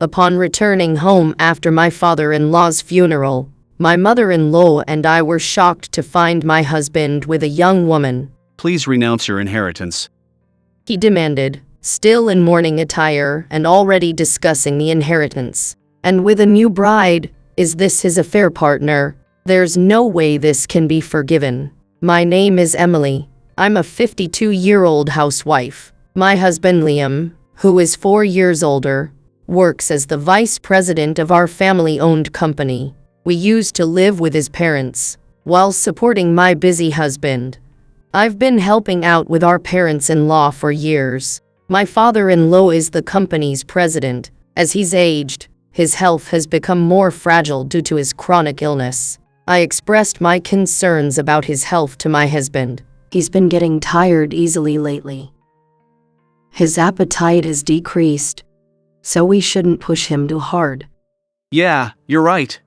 Upon returning home after my father-in-law's funeral, my mother-in-law and I were shocked to find my husband with a young woman. Please renounce your inheritance. He demanded, still in mourning attire and already discussing the inheritance. And with a new bride, is this his affair partner? There's no way this can be forgiven. My name is Emily. I'm a 52-year-old housewife. My husband Liam, who is 4 years older, works as the vice president of our family-owned company. We used to live with his parents, while supporting my busy husband. I've been helping out with our parents-in-law for years. My father-in-law is the company's president. As he's aged, his health has become more fragile due to his chronic illness. I expressed my concerns about his health to my husband. He's been getting tired easily lately. His appetite has decreased, so we shouldn't push him too hard. Yeah, you're right.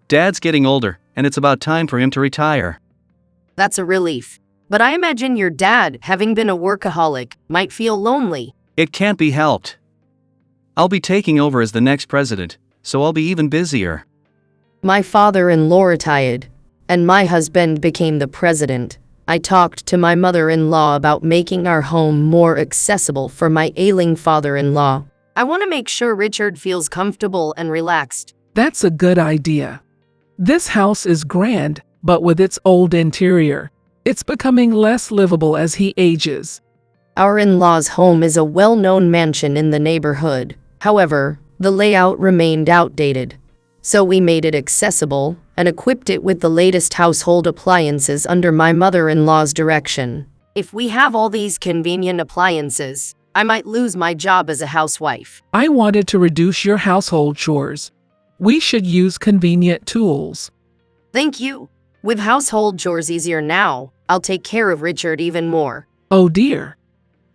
Dad's getting older, and it's about time for him to retire. That's a relief. But I imagine your dad, having been a workaholic, might feel lonely. It can't be helped. I'll be taking over as the next president, so I'll be even busier. My father-in-law retired, and my husband became the president. I talked to my mother-in-law about making our home more accessible for my ailing father-in-law. I want to make sure Richard feels comfortable and relaxed. That's a good idea. This house is grand, but with its old interior, it's becoming less livable as he ages. Our in-laws' home is a well-known mansion in the neighborhood. However, the layout remained outdated. So we made it accessible and equipped it with the latest household appliances under my mother-in-law's direction. If we have all these convenient appliances, I might lose my job as a housewife. I wanted to reduce your household chores. We should use convenient tools. Thank you. With household chores easier now, I'll take care of Richard even more. Oh dear.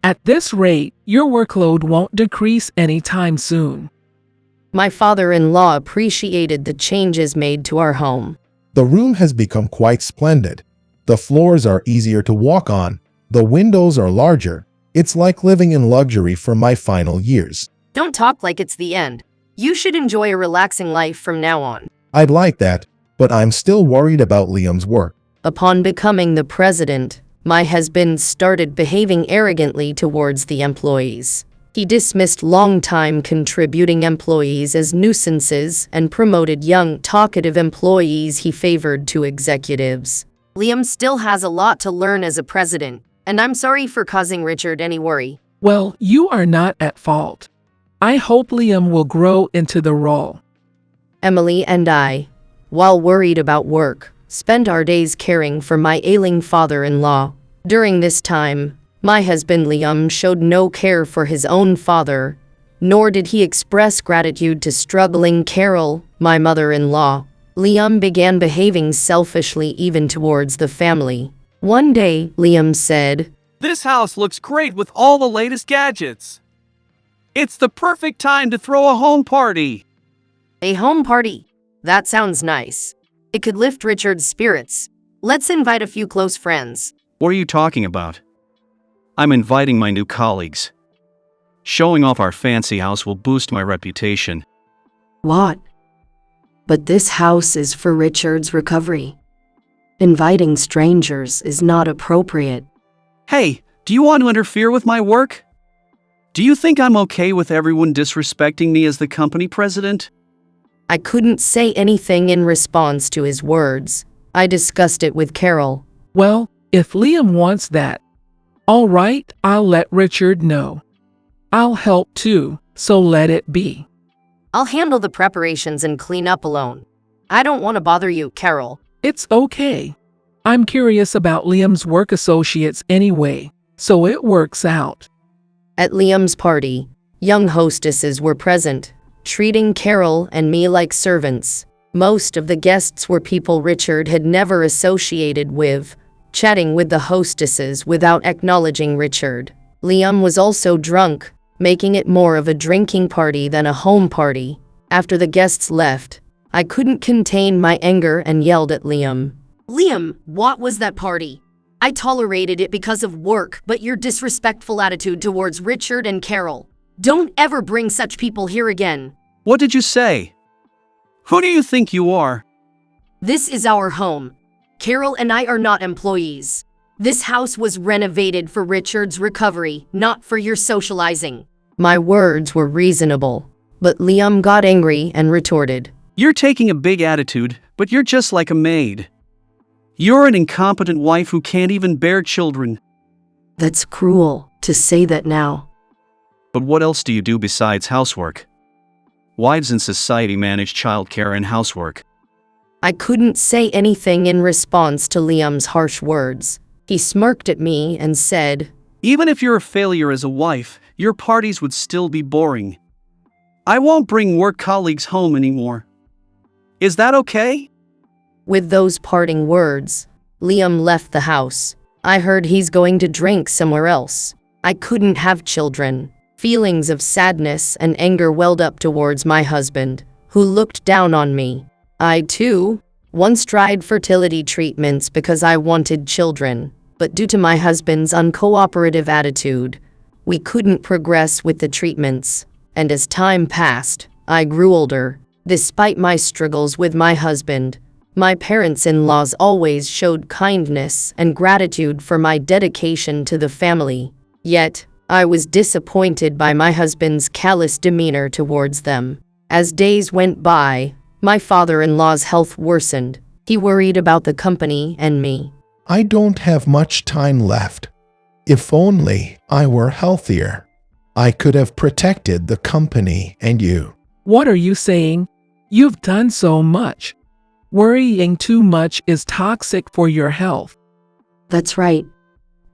At this rate, your workload won't decrease anytime soon. My father-in-law appreciated the changes made to our home. The room has become quite splendid. The floors are easier to walk on. The windows are larger. It's like living in luxury for my final years. Don't talk like it's the end. You should enjoy a relaxing life from now on. I'd like that, but I'm still worried about Liam's work. Upon becoming the president, my husband started behaving arrogantly towards the employees. He dismissed long-time contributing employees as nuisances and promoted young, talkative employees he favored to executives. Liam still has a lot to learn as a president, and I'm sorry for causing Richard any worry. Well, you are not at fault. I hope Liam will grow into the role. Emily and I, while worried about work, spent our days caring for my ailing father-in-law. During this time, my husband Liam showed no care for his own father, nor did he express gratitude to struggling Carol, my mother-in-law. Liam began behaving selfishly even towards the family. One day, Liam said, "This house looks great with all the latest gadgets. It's the perfect time to throw a home party." "A home party? That sounds nice. It could lift Richard's spirits. Let's invite a few close friends." What are you talking about? I'm inviting my new colleagues. Showing off our fancy house will boost my reputation. What? But this house is for Richard's recovery. Inviting strangers is not appropriate. Hey, do you want to interfere with my work? Do you think I'm okay with everyone disrespecting me as the company president? I couldn't say anything in response to his words. I discussed it with Carol. Well, if Liam wants that, all right, I'll let Richard know. I'll help too, so let it be. I'll handle the preparations and clean up alone. I don't want to bother you, Carol. It's okay. I'm curious about Liam's work associates anyway, so it works out. At Liam's party, young hostesses were present, treating Carol and me like servants. Most of the guests were people Richard had never associated with, chatting with the hostesses without acknowledging Richard. Liam was also drunk, making it more of a drinking party than a home party. After the guests left, I couldn't contain my anger and yelled at Liam. "Liam, what was that party? I tolerated it because of work, but your disrespectful attitude towards Richard and Carol. Don't ever bring such people here again. What did you say? Who do you think you are? This is our home. Carol and I are not employees. This house was renovated for Richard's recovery, not for your socializing. My words were reasonable, but Liam got angry and retorted. You're taking a big attitude, but you're just like a maid. You're an incompetent wife who can't even bear children. That's cruel to say that now. But what else do you do besides housework? Wives in society manage childcare and housework. I couldn't say anything in response to Liam's harsh words. He smirked at me and said, Even if you're a failure as a wife, your parties would still be boring. I won't bring work colleagues home anymore. Is that okay? With those parting words, Liam left the house. I heard he's going to drink somewhere else. I couldn't have children. Feelings of sadness and anger welled up towards my husband, who looked down on me. I, too, once tried fertility treatments because I wanted children, but due to my husband's uncooperative attitude, we couldn't progress with the treatments, and as time passed, I grew older. Despite my struggles with my husband, my parents-in-laws always showed kindness and gratitude for my dedication to the family. Yet, I was disappointed by my husband's callous demeanor towards them. As days went by, my father-in-law's health worsened. He worried about the company and me. I don't have much time left. If only I were healthier, I could have protected the company and you. What are you saying? You've done so much. Worrying too much is toxic for your health. That's right.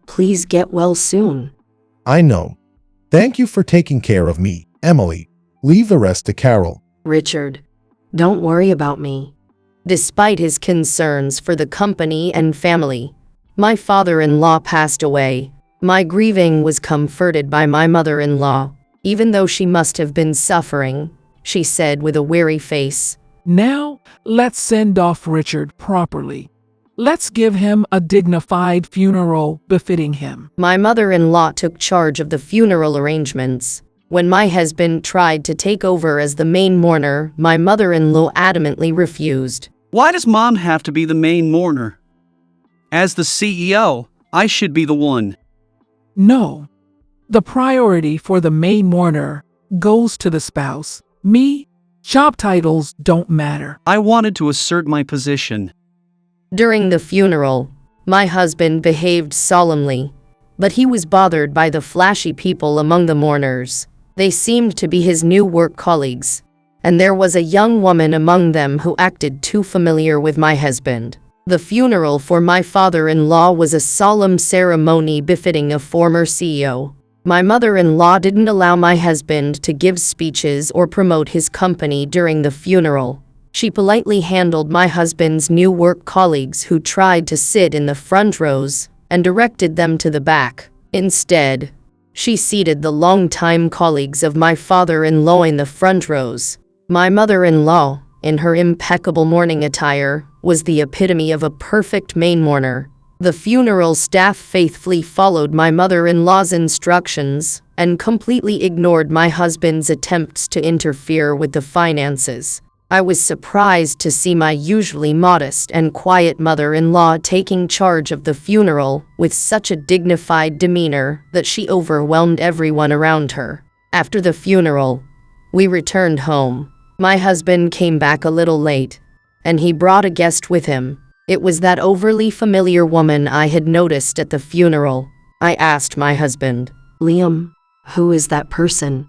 Please get well soon. I know. Thank you for taking care of me, Emily. Leave the rest to Carol. Richard, don't worry about me. Despite his concerns for the company and family, my father-in-law passed away. My grieving was comforted by my mother-in-law, even though she must have been suffering, she said with a weary face. Now, let's send off Richard properly. Let's give him a dignified funeral befitting him. My mother-in-law took charge of the funeral arrangements. When my husband tried to take over as the main mourner, my mother-in-law adamantly refused. Why does Mom have to be the main mourner? As the CEO, I should be the one. No. The priority for the main mourner goes to the spouse. Me? Job titles don't matter. I wanted to assert my position. During the funeral, my husband behaved solemnly, but he was bothered by the flashy people among the mourners. They seemed to be his new work colleagues, and there was a young woman among them who acted too familiar with my husband. The funeral for my father-in-law was a solemn ceremony befitting a former CEO. My mother-in-law didn't allow my husband to give speeches or promote his company during the funeral. She politely handled my husband's new work colleagues who tried to sit in the front rows and directed them to the back. Instead, she seated the longtime colleagues of my father-in-law in the front rows. My mother-in-law, in her impeccable mourning attire, was the epitome of a perfect main mourner. The funeral staff faithfully followed my mother-in-law's instructions and completely ignored my husband's attempts to interfere with the finances. I was surprised to see my usually modest and quiet mother-in-law taking charge of the funeral with such a dignified demeanor that she overwhelmed everyone around her. After the funeral, we returned home. My husband came back a little late, and he brought a guest with him. It was that overly familiar woman I had noticed at the funeral. I asked my husband, Liam, who is that person?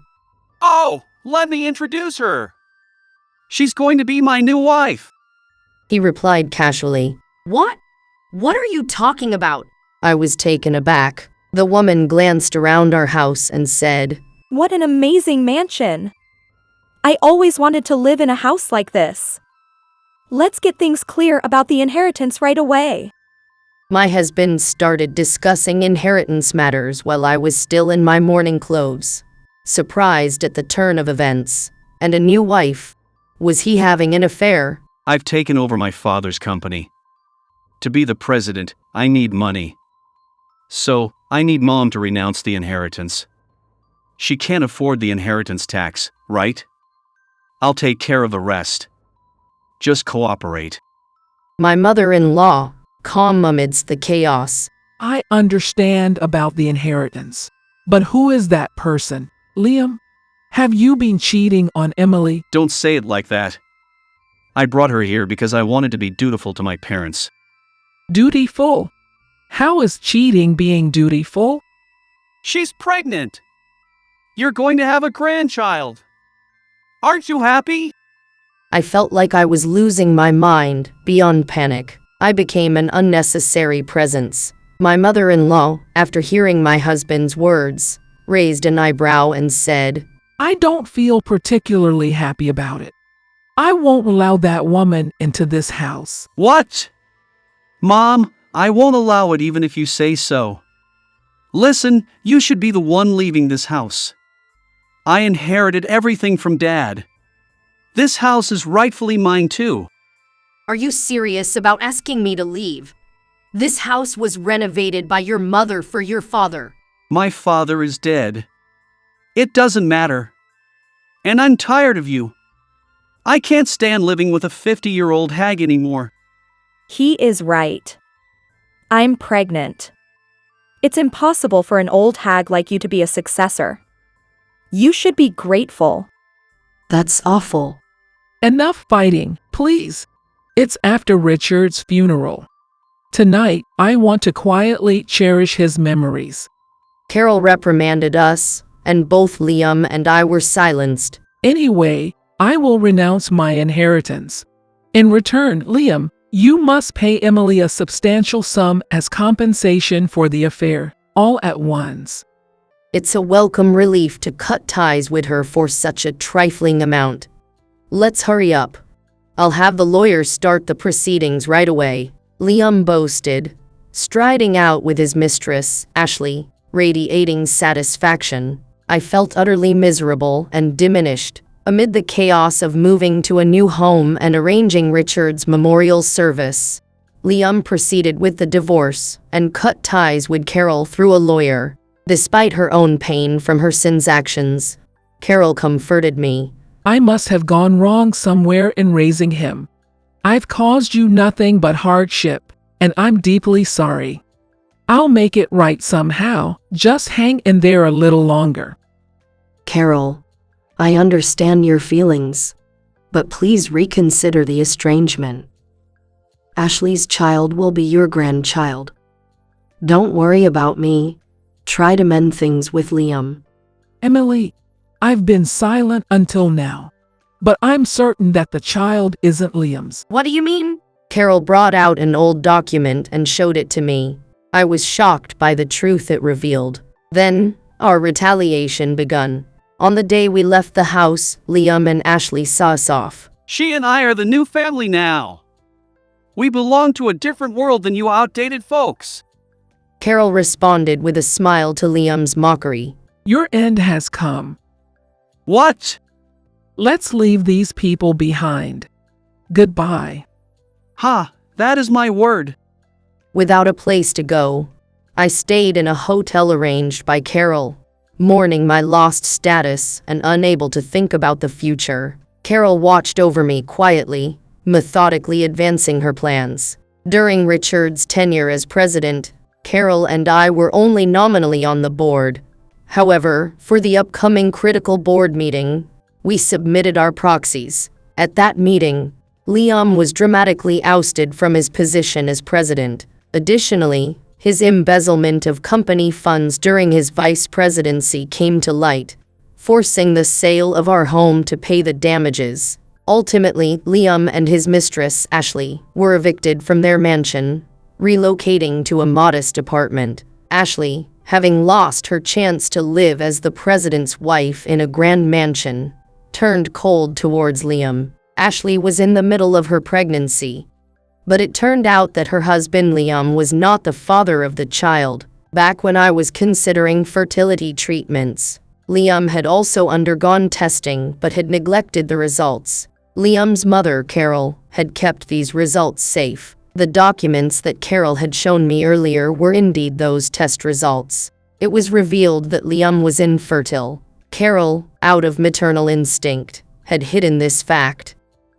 Oh, let me introduce her. She's going to be my new wife. He replied casually. What? What are you talking about? I was taken aback. The woman glanced around our house and said, What an amazing mansion. I always wanted to live in a house like this. Let's get things clear about the inheritance right away. My husband started discussing inheritance matters while I was still in my mourning clothes. Surprised at the turn of events, and a new wife. Was he having an affair? I've taken over my father's company. To be the president, I need money. So, I need Mom to renounce the inheritance. She can't afford the inheritance tax, right? I'll take care of the rest. Just cooperate. My mother-in-law, calm amidst the chaos. I understand about the inheritance. But who is that person? Liam? Have you been cheating on Emily? Don't say it like that. I brought her here because I wanted to be dutiful to my parents. Dutiful? How is cheating being dutiful? She's pregnant. You're going to have a grandchild. Aren't you happy? I felt like I was losing my mind. Beyond panic, I became an unnecessary presence. My mother-in-law, after hearing my husband's words, raised an eyebrow and said, I don't feel particularly happy about it. I won't allow that woman into this house. What? Mom, I won't allow it even if you say so. Listen, you should be the one leaving this house. I inherited everything from Dad. This house is rightfully mine too. Are you serious about asking me to leave? This house was renovated by your mother for your father. My father is dead. It doesn't matter. And I'm tired of you. I can't stand living with a 50-year-old hag anymore. He is right. I'm pregnant. It's impossible for an old hag like you to be a successor. You should be grateful. That's awful. Enough fighting, please. It's after Richard's funeral. Tonight, I want to quietly cherish his memories. Carol reprimanded us, and both Liam and I were silenced. Anyway, I will renounce my inheritance. In return, Liam, you must pay Emily a substantial sum as compensation for the affair, all at once. It's a welcome relief to cut ties with her for such a trifling amount. Let's hurry up. I'll have the lawyers start the proceedings right away, Liam boasted, striding out with his mistress, Ashley, radiating satisfaction. I felt utterly miserable and diminished. Amid the chaos of moving to a new home and arranging Richard's memorial service, Liam proceeded with the divorce and cut ties with Carol through a lawyer. Despite her own pain from her son's actions, Carol comforted me. I must have gone wrong somewhere in raising him. I've caused you nothing but hardship, and I'm deeply sorry. I'll make it right somehow. Just hang in there a little longer. Carol, I understand your feelings, but please reconsider the estrangement. Ashley's child will be your grandchild. Don't worry about me. Try to mend things with Liam. Emily, I've been silent until now, but I'm certain that the child isn't Liam's. What do you mean? Carol brought out an old document and showed it to me. I was shocked by the truth it revealed. Then, our retaliation begun. On the day we left the house, Liam and Ashley saw us off. She and I are the new family now. We belong to a different world than you outdated folks. Carol responded with a smile to Liam's mockery. Your end has come. What? Let's leave these people behind. Goodbye. Ha, that is my word. Without a place to go, I stayed in a hotel arranged by Carol, mourning my lost status and unable to think about the future. Carol watched over me quietly, methodically advancing her plans. During Richard's tenure as president, Carol and I were only nominally on the board. However, for the upcoming critical board meeting, we submitted our proxies. At that meeting, Liam was dramatically ousted from his position as president. Additionally, his embezzlement of company funds during his vice presidency came to light, forcing the sale of our home to pay the damages. Ultimately, Liam and his mistress, Ashley, were evicted from their mansion, relocating to a modest apartment. Ashley, having lost her chance to live as the president's wife in a grand mansion, turned cold towards Liam. Ashley was in the middle of her pregnancy, but it turned out that her husband Liam was not the father of the child. Back when I was considering fertility treatments, Liam had also undergone testing but had neglected the results. Liam's mother, Carol, had kept these results safe. The documents that Carol had shown me earlier were indeed those test results. It was revealed that Liam was infertile. Carol, out of maternal instinct, had hidden this fact,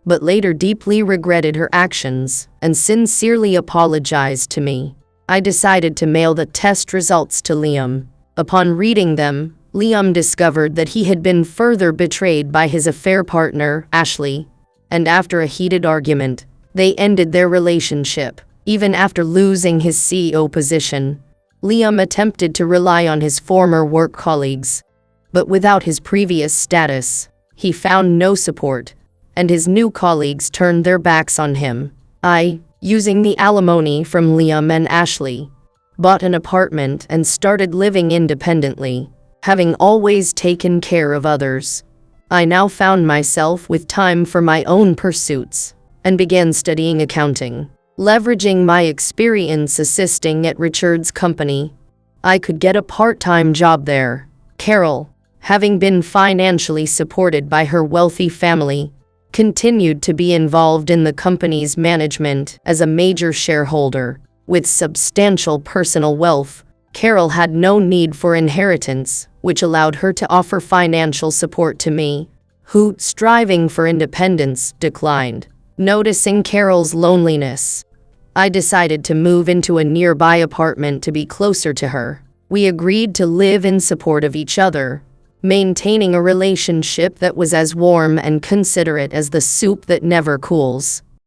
but later deeply regretted her actions and sincerely apologized to me. I decided to mail the test results to Liam. Upon reading them, Liam discovered that he had been further betrayed by his affair partner, Ashley, and after a heated argument, they ended their relationship. Even after losing his CEO position, Liam attempted to rely on his former work colleagues, but without his previous status, he found no support, and his new colleagues turned their backs on him. I, using the alimony from Liam and Ashley, bought an apartment and started living independently, having always taken care of others. I now found myself with time for my own pursuits and began studying accounting. Leveraging my experience assisting at Richard's company, I could get a part-time job there. Carol, having been financially supported by her wealthy family, continued to be involved in the company's management as a major shareholder. With substantial personal wealth, Carol had no need for inheritance, which allowed her to offer financial support to me, who, striving for independence, declined. Noticing Carol's loneliness, I decided to move into a nearby apartment to be closer to her. We agreed to live in support of each other, maintaining a relationship that was as warm and considerate as the soup that never cools.